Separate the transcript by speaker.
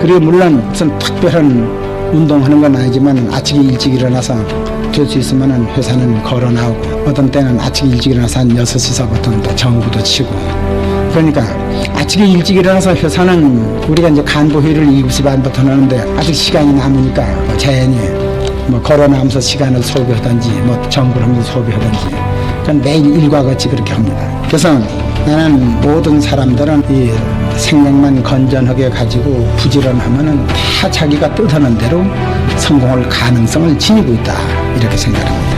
Speaker 1: 그리고 물론 무슨 특별한 운동하는 건 아니지만 아침에 일찍 일어나서 될 수 있으면 회사는 걸어 나오고 어떤 때는 아침에 일찍 일어나서 한 6시서부터 또 정부도 치고 그러니까 아침에 일찍 일어나서 회사는 우리가 이제 간부회의를 7시 반부터 하는데 아직 시간이 남으니까 자연히 뭐 걸어 나오면서 시간을 소비하든지 뭐 정부를 하면서 소비하든지 그건 매일 일과 같이 그렇게 합니다. 그래서 나는 모든 사람들은 이 생각만 건전하게 가지고 부지런하면은 다 자기가 뜻하는 대로 성공할 가능성을 지니고 있다 이렇게 생각합니다.